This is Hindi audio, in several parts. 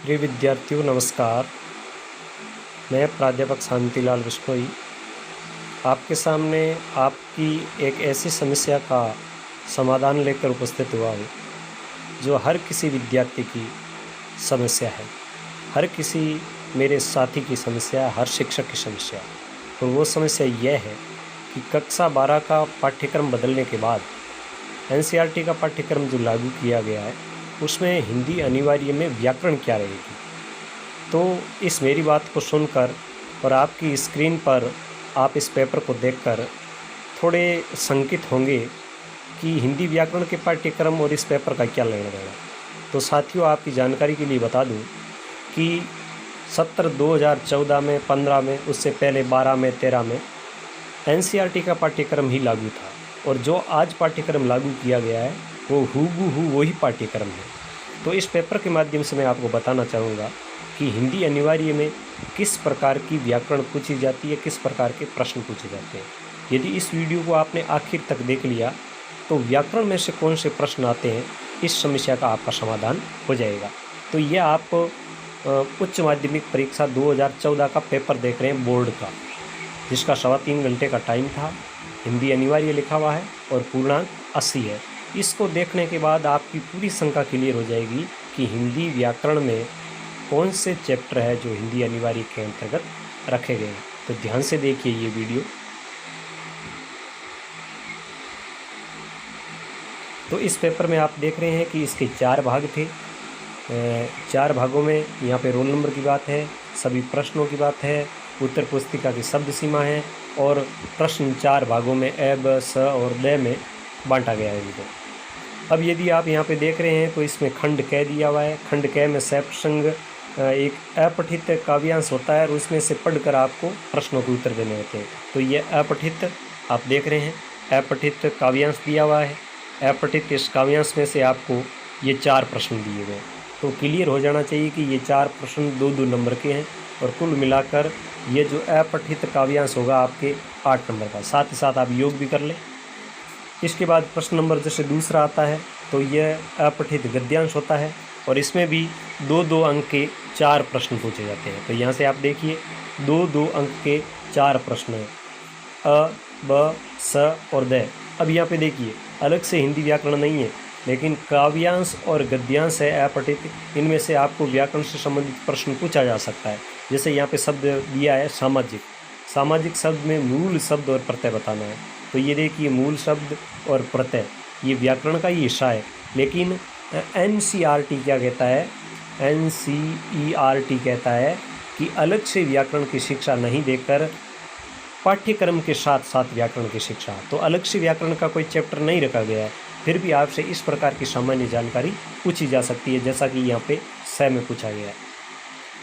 प्रिय विद्यार्थियों नमस्कार। मैं प्राध्यापक शांतिलाल बिश्नोई आपके सामने आपकी एक ऐसी समस्या का समाधान लेकर उपस्थित हुआ हूँ जो हर किसी विद्यार्थी की समस्या है, हर किसी मेरे साथी की समस्या है, हर शिक्षक की समस्या है। तो वो समस्या यह है कि कक्षा 12 का पाठ्यक्रम बदलने के बाद एनसीईआरटी का पाठ्यक्रम जो लागू किया गया है उसमें हिंदी अनिवार्य में व्याकरण क्या रहेगी। तो इस मेरी बात को सुनकर और आपकी स्क्रीन पर आप इस पेपर को देखकर थोड़े शंकित होंगे कि हिंदी व्याकरण के पाठ्यक्रम और इस पेपर का क्या लेना देना। तो साथियों, आपकी जानकारी के लिए बता दूं कि सत्र 2014 में, 15 में, उससे पहले 12 में, 13 में एनसीईआरटी का पाठ्यक्रम ही लागू था और जो आज पाठ्यक्रम लागू किया गया है वो हूबहू वही पाठ्यक्रम है। तो इस पेपर के माध्यम से मैं आपको बताना चाहूँगा कि हिंदी अनिवार्य में किस प्रकार की व्याकरण पूछी जाती है, किस प्रकार के प्रश्न पूछे जाते हैं। यदि इस वीडियो को आपने आखिर तक देख लिया तो व्याकरण में से कौन से प्रश्न आते हैं, इस समस्या का आपका समाधान हो जाएगा। तो यह आप उच्च माध्यमिक परीक्षा 2014 का पेपर देख रहे हैं बोर्ड का, जिसका 3.25 घंटे का टाइम था। हिंदी अनिवार्य लिखा हुआ है और पूर्णांक 80 है। इसको देखने के बाद आपकी पूरी शंका क्लियर हो जाएगी कि हिंदी व्याकरण में कौन से चैप्टर है जो हिंदी अनिवार्य के अंतर्गत रखे गए हैं। तो ध्यान से देखिए ये वीडियो। तो इस पेपर में आप देख रहे हैं कि इसके 4 भाग थे। 4 भागों में यहाँ पे रोल नंबर की बात है, सभी प्रश्नों की बात है, उत्तर पुस्तिका की शब्द सीमा है और प्रश्न 4 भागों में अ, ब, स और द में बांटा गया है इनको। अब यदि आप यहाँ पे देख रहे हैं तो इसमें खंड क दिया हुआ है। खंड क में सप्रसंग एक अपठित काव्यांश होता है और उसमें से पढ़कर आपको प्रश्नों के उत्तर देने होते हैं। तो ये अपठित आप देख रहे हैं, अपठित काव्यांश दिया हुआ है। अपठित इस काव्यांश में से आपको ये 4 प्रश्न दिए गए। तो क्लियर हो जाना चाहिए कि ये 4 प्रश्न 2-2 नंबर के हैं और कुल मिलाकर ये जो अपठित काव्यांश होगा आपके 8 नंबर का। साथ ही साथ आप योग भी कर लें। इसके बाद प्रश्न नंबर जैसे दूसरा आता है तो यह अपठित गद्यांश होता है और इसमें भी 2-2 अंक के 4 प्रश्न पूछे जाते हैं। तो यहाँ से आप देखिए 2-2 अंक के 4 प्रश्न हैं, अ, ब, स और द। अब यहाँ पे देखिए अलग से हिंदी व्याकरण नहीं है, लेकिन काव्यांश और गद्यांश है अपठित। इनमें से आपको व्याकरण से संबंधित प्रश्न पूछा जा सकता है। जैसे यहाँ पे शब्द दिया है सामाजिक। सामाजिक शब्द में मूल शब्द और प्रत्यय बताना है। तो ये देखिए मूल शब्द और प्रत्यय ये व्याकरण का ही हिस्सा है। लेकिन एनसीईआरटी क्या कहता है, एनसीईआरटी कहता है कि अलग से व्याकरण की शिक्षा नहीं देकर पाठ्यक्रम के साथ साथ व्याकरण की शिक्षा। तो अलग से व्याकरण का कोई चैप्टर नहीं रखा गया है, फिर भी आपसे इस प्रकार की सामान्य जानकारी पूछी जा सकती है, जैसा कि यहाँ पे स में पूछा गया है।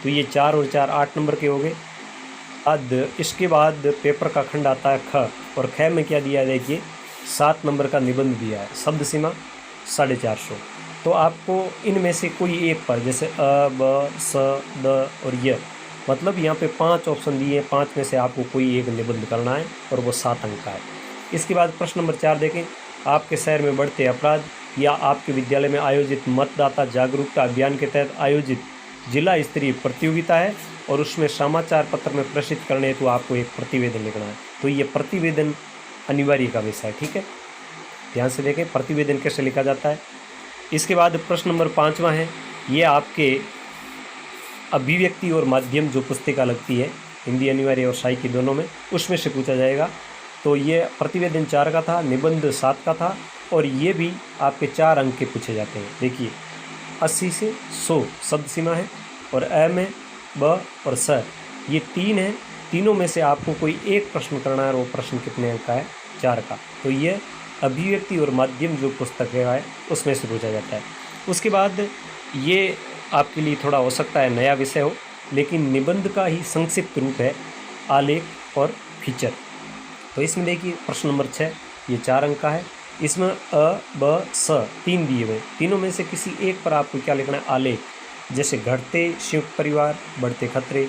तो ये 4 और 4 8 नंबर के हो गए। इसके बाद पेपर का खंड आता है ख, और ख में क्या दिया है देखिए 7 नंबर का निबंध दिया है, शब्द सीमा 450। तो आपको इनमें से कोई एक पर, जैसे अ, ब, स, द और य, मतलब यहाँ पे 5 ऑप्शन दिए हैं, 5 में से आपको कोई एक निबंध करना है और वो 7 अंक का है। इसके बाद प्रश्न नंबर 4 देखें, आपके शहर में बढ़ते अपराध या आपके विद्यालय में आयोजित मतदाता जागरूकता अभियान के तहत आयोजित जिला स्तरीय प्रतियोगिता है और उसमें समाचार पत्र में प्रसिद्ध करने हेतु आपको एक प्रतिवेदन लिखना है। तो ये प्रतिवेदन अनिवार्य का विषय है, ठीक है। ध्यान से देखें प्रतिवेदन कैसे लिखा जाता है। इसके बाद प्रश्न नंबर 5वां है, ये आपके अभिव्यक्ति और माध्यम जो पुस्तिका लगती है हिंदी अनिवार्य और साहित्य दोनों में, उसमें से पूछा जाएगा। तो ये प्रतिवेदन 4 का था, निबंध 7 का था और ये भी आपके 4 अंक के पूछे जाते हैं। देखिए 80 से 100 शब्द सीमा है और अ में ब और स ये 3 हैं। तीनों में से आपको कोई एक प्रश्न करना है और वो प्रश्न कितने अंक का है, 4 का। तो ये अभिव्यक्ति और माध्यम जो पुस्तक है उसमें से पूछा जाता है। उसके बाद ये आपके लिए थोड़ा हो सकता है नया विषय हो, लेकिन निबंध का ही संक्षिप्त रूप है आलेख और फीचर। तो इसमें देखिए प्रश्न नंबर 6 ये 4 अंक का है। इसमें अ, ब, स 3 दिए हुए, तीनों में से किसी एक पर आपको क्या लिखना है, आलेख। जैसे घटते संयुक्त परिवार, बढ़ते खतरे,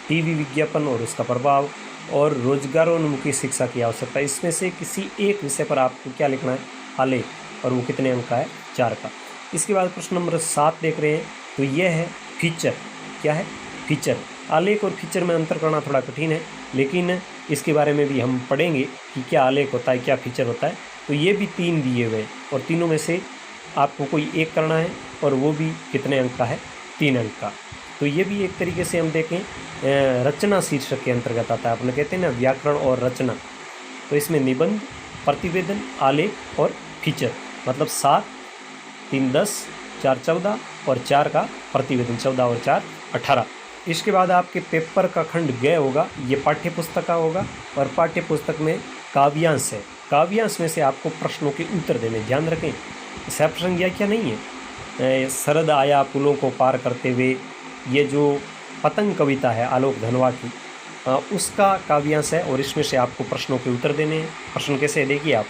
टीवी विज्ञापन और उसका प्रभाव और रोजगारोन्मुखी शिक्षा की आवश्यकता। इसमें से किसी एक विषय पर आपको क्या लिखना है, आलेख, और वो कितने अंक का है, 4 का। इसके बाद प्रश्न नंबर 7 देख रहे हैं, तो यह है फीचर। क्या है? फीचर। आलेख और फीचर में अंतर करना थोड़ा कठिन है, लेकिन इसके बारे में भी हम पढ़ेंगे कि क्या आलेख होता है, क्या फीचर होता है। तो ये भी 3 दिए हुए हैं और तीनों में से आपको कोई एक करना है, और वो भी कितने अंक का है? 3 अंक का। तो ये भी एक तरीके से हम देखें रचना शीर्षक के अंतर्गत आता है। अपने कहते हैं ना व्याकरण और रचना, तो इसमें निबंध, प्रतिवेदन, आलेख और फीचर, मतलब 7, 3 10, 4 14 और 4 का प्रतिवेदन, 14 और 4 18। इसके बाद आपके पेपर का खंड ग होगा, ये पाठ्य पुस्तक का होगा, और पाठ्य पुस्तक में काव्यांश है। काव्यांश में से आपको प्रश्नों के उत्तर देने, ध्यान रखें शब्द संज्ञा क्या नहीं है। शरद आया पुलों को पार करते हुए, ये जो पतंग कविता है आलोक धनवा की, उसका काव्यांश है, और इसमें से आपको प्रश्नों के उत्तर देने हैं। प्रश्न कैसे है देखिए आप,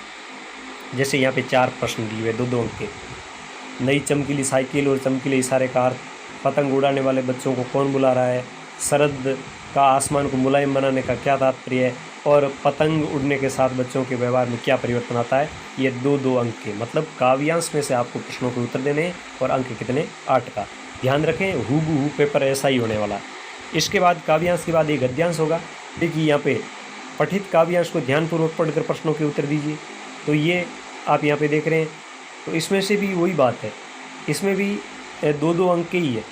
जैसे यहाँ पे 4 प्रश्न दिए हुए 2-2 अंक के। नई चमकीली साइकिल और चमकीले इशारे का अर्थ, पतंग उड़ाने वाले बच्चों को कौन बुला रहा है, शरद का आसमान को मुलायम बनाने का क्या तात्पर्य है, और पतंग उड़ने के साथ बच्चों के व्यवहार में क्या परिवर्तन आता है। ये 2-2 अंक के, मतलब काव्यांश में से आपको प्रश्नों के उत्तर देने हैं, और अंक कितने? 8 का। ध्यान रखें हूबहू पेपर ऐसा ही होने वाला। इसके बाद काव्यांश के बाद एक गद्यांश होगा। देखिए यहाँ पे पठित काव्यांश को ध्यानपूर्वक पढ़कर प्रश्नों के उत्तर दीजिए। तो ये आप यहाँ पे देख रहे हैं, तो इसमें से भी वही बात है, इसमें भी 2-2 अंक के ही है,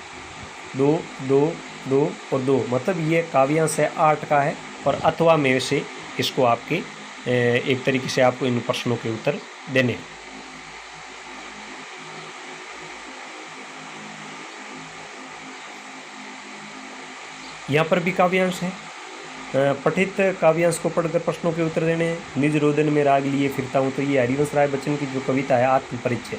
2 2 2 और 2, मतलब ये काव्यांश है 8 का है, और अथवा में से इसको आपके एक तरीके से आपको इन प्रश्नों के उत्तर देने हैं। यहाँ पर भी काव्यांश है, पठित काव्यांश को पढ़कर प्रश्नों के उत्तर देने हैं। निज रोदन में राग लिए फिरता हूँ, तो ये हरिवंश राय बच्चन की जो कविता है आत्म परिचय,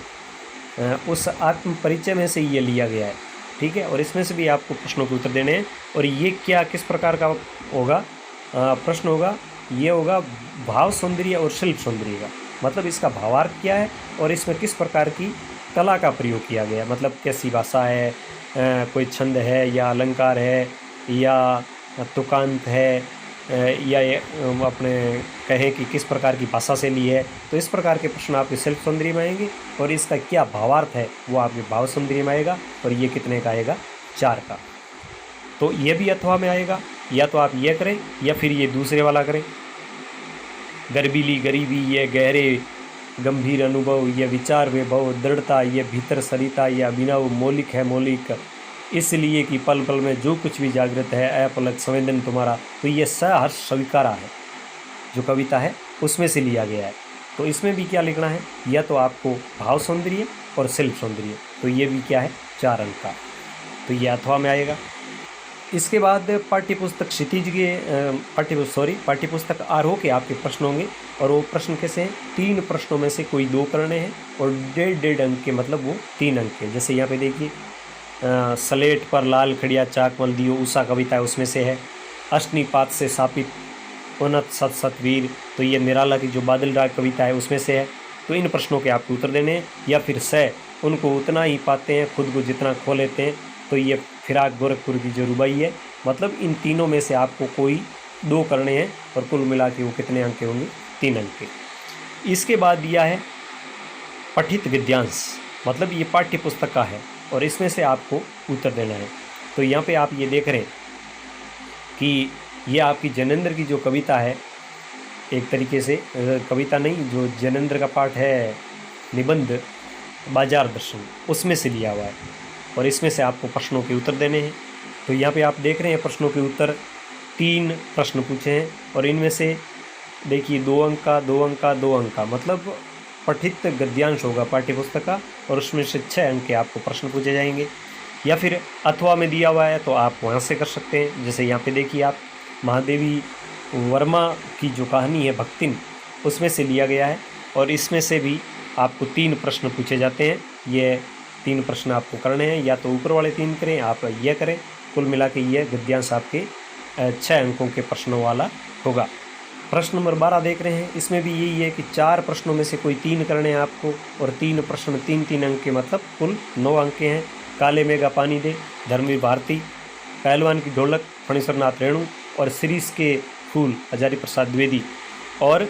उस आत्म परिचय में से ये लिया गया है, ठीक है। और इसमें से भी आपको प्रश्नों के उत्तर देने हैं। और ये क्या किस प्रकार का होगा प्रश्न होगा, ये होगा भाव सौंदर्य और शिल्प सौंदर्य का, मतलब इसका भावार्थ क्या है और इसमें किस प्रकार की कला का प्रयोग किया गया, मतलब कैसी भाषा है, कोई छंद है या अलंकार है या तुकांत है, या अपने कहें कि किस प्रकार की भाषा से ली है। तो इस प्रकार के प्रश्न आपके शिल्प सौंदर्य में आएंगे, और इसका क्या भावार्थ है वो आपके भाव सौंदर्य में आएगा। और ये कितने का आएगा? 4 का। तो ये भी अथवा में आएगा, या तो आप ये करें या फिर ये दूसरे वाला करें। गर्बीली गरीबी, ये गहरे गंभीर अनुभव, ये विचार वैभव, दृढ़ता, ये भीतर सरिता, ये अभिनव मौलिक है मौलिक, इसलिए कि पल पल में जो कुछ भी जागृत है अपलक संवेदन तुम्हारा। तो ये सहर्ष स्वीकारा है जो कविता है, उसमें से लिया गया है। तो इसमें भी क्या लिखना है, या तो आपको भाव सौंदर्य और शिल्प सौंदर्य, तो ये भी क्या है? 4 अंक का। तो ये अथवा में आएगा। इसके बाद पाठ्यपुस्तक क्षितिज के पाठ्यपुस्तक आरोह के आपके प्रश्न होंगे, और वो प्रश्न कैसे हैं? 3 प्रश्नों में से कोई 2 करने हैं, और 1.5 अंक के, मतलब वो 3 अंक के। जैसे यहाँ पे देखिए सलेट पर लाल खड़िया चाक मल दियो, उषा कविता है, उसमें से है। अष्टनीपात से स्थापित उन्नत सत सतवीर, तो ये निराला की जो बादल राग कविता है उसमें से है। तो इन प्रश्नों के आपको उत्तर देने हैं। या फिर स उनको उतना ही पाते हैं खुद को जितना खो लेते हैं, तो ये फिराक गोरखपुर की जो रुबाई है। मतलब इन तीनों में से आपको कोई 2 करने हैं, और कुल मिला के वो कितने अंक के होंगे? 3 अंक के। इसके बाद दिया है पठित गद्यांश, मतलब ये पाठ्य पुस्तक का है, और इसमें से आपको उत्तर देना है। तो यहाँ पे आप ये देख रहे हैं कि ये आपकी जैनेंद्र की जो कविता है, एक तरीके से कविता नहीं, जो जैनेंद्र का पाठ है निबंध बाजार दर्शन, उसमें से लिया हुआ है, और इसमें से आपको प्रश्नों के उत्तर देने हैं। तो यहाँ पे आप देख रहे हैं प्रश्नों के उत्तर, 3 प्रश्न पूछे हैं, और इनमें से देखिए 2 अंक का, 2 अंक का, 2 अंक का, मतलब पठित गद्यांश होगा पाठ्यपुस्तक का, और उसमें से 6 अंक के आपको प्रश्न पूछे जाएंगे। या फिर अथवा में दिया हुआ है तो आप वहाँ से कर सकते हैं। जैसे यहाँ पे देखिए आप महादेवी वर्मा की जो कहानी है भक्तिन, उसमें से लिया गया है, और इसमें से भी आपको 3 प्रश्न पूछे जाते हैं। ये 3 प्रश्न आपको करने हैं, या तो ऊपर वाले 3 करें, आप ये करें। कुल मिला के ये गद्यांश आपके 6 अंकों के प्रश्नों वाला होगा। प्रश्न नंबर 12 देख रहे हैं, इसमें भी यही है कि 4 प्रश्नों में से कोई 3 करने हैं आपको, और 3 प्रश्न 3-3 अंक के, मतलब कुल 9 अंक के हैं। काले मेघा पानी दे, धर्मवीर भारती, पहलवान की ढोलक, फणीश्वर नाथ रेणु, और शिरीष के फूल, हजारी प्रसाद द्विवेदी, और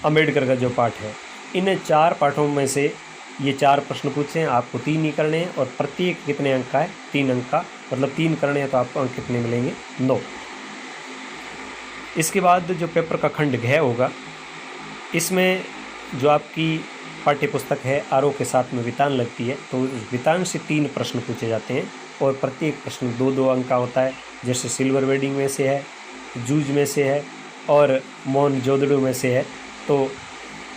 अम्बेडकर का जो पाठ है। इन 4 पाठों में से ये 4 प्रश्न पूछे हैं, आपको 3 ही करने हैं और प्रत्येक कितने अंक का है, 3 अंक का, मतलब 3 करने हैं तो आपको अंक कितने मिलेंगे, 9। इसके बाद जो पेपर का खंड घ होगा, इसमें जो आपकी पाठ्य पुस्तक है आरोह के साथ में वितान लगती है, तो उस वितान से 3 प्रश्न पूछे जाते हैं और प्रत्येक प्रश्न 2-2 अंक का होता है। जैसे सिल्वर वेडिंग में से है, जूझ में से है और मोहनजोदड़ो में से है, तो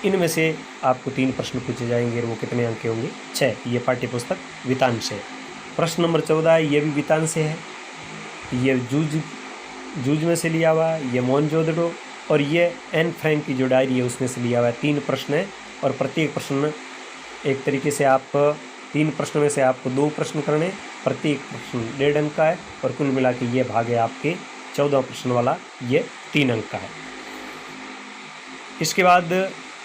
इनमें से आपको 3 प्रश्न पूछे जाएंगे और वो कितने अंक के होंगे, 6। ये पाठ्य पुस्तक वितान से है। प्रश्न नंबर 14 है, ये भी वितान से है, ये जूझ में से लिया हुआ है, ये मोहनजोदड़ो और ये एन फ्रैंक की जो डायरी है उसमें से लिया हुआ है। 3 प्रश्न है और प्रत्येक प्रश्न एक तरीके से आप 3 प्रश्न में से आपको 2 प्रश्न करने, प्रत्येक प्रश्न 1.5 अंक का है और कुल मिला के ये भाग है आपके 14 प्रश्न वाला, ये 3 अंक का है। इसके बाद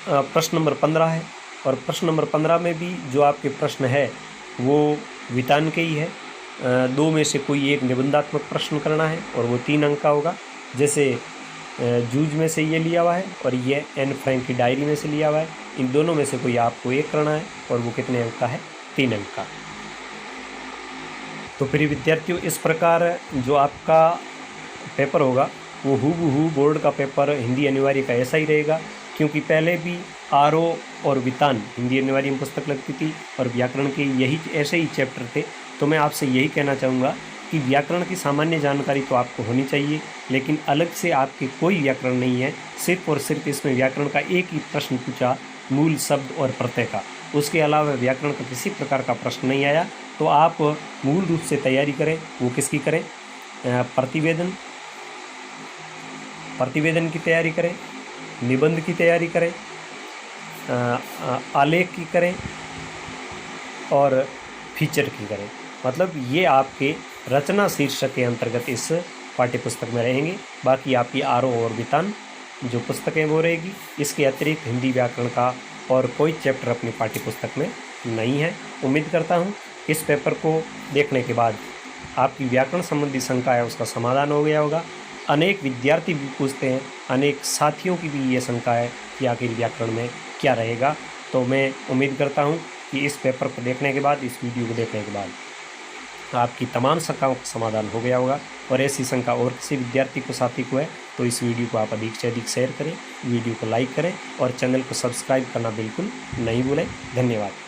प्रश्न नंबर 15 है और प्रश्न नंबर 15 में भी जो आपके प्रश्न है वो वितान के ही है। 2 में से कोई एक निबंधात्मक प्रश्न करना है और वो 3 अंक का होगा। जैसे जूझ में से ये लिया हुआ है और ये एन फ्रैंक की डायरी में से लिया हुआ है, इन दोनों में से कोई आपको एक करना है और वो कितने अंक का है, 3 अंक का। तो प्रिय विद्यार्थियों, इस प्रकार जो आपका पेपर होगा वो हूबहू बोर्ड का पेपर हिंदी अनिवार्य का ऐसा ही रहेगा, क्योंकि पहले भी आरोह और वितान हिंदी अनिवार्य में पुस्तक लगती थी और व्याकरण के यही ऐसे ही चैप्टर थे। तो मैं आपसे यही कहना चाहूँगा कि व्याकरण की सामान्य जानकारी तो आपको होनी चाहिए, लेकिन अलग से आपके कोई व्याकरण नहीं है। सिर्फ और सिर्फ इसमें व्याकरण का एक ही प्रश्न पूछा, मूल शब्द और प्रत्यय का। उसके अलावा व्याकरण का किसी प्रकार का प्रश्न नहीं आया। तो आप मूल रूप से तैयारी करें। वो किसकी करें, प्रतिवेदन की तैयारी करें, निबंध की तैयारी करें, आलेख की करें और फीचर की करें। मतलब ये आपके रचना शीर्षक के अंतर्गत इस पाठ्यपुस्तक में रहेंगे। बाकी आपकी आरोह और वितान जो पुस्तकें वो रहेगी। इसके अतिरिक्त हिंदी व्याकरण का और कोई चैप्टर अपनी पाठ्यपुस्तक में नहीं है। उम्मीद करता हूँ इस पेपर को देखने के बाद आपकी व्याकरण संबंधी शंका है उसका समाधान हो गया होगा। अनेक विद्यार्थी भी पूछते हैं, अनेक साथियों की भी ये शंका है कि आखिर व्याकरण में क्या रहेगा। तो मैं उम्मीद करता हूँ कि इस पेपर को देखने के बाद, इस वीडियो को देखने के बाद आपकी तमाम शंकाओं का समाधान हो गया होगा। और ऐसी शंका और किसी विद्यार्थी को, साथी को है तो इस वीडियो को आप अधिक से अधिक शेयर करें, वीडियो को लाइक करें और चैनल को सब्सक्राइब करना बिल्कुल नहीं भूलें। धन्यवाद।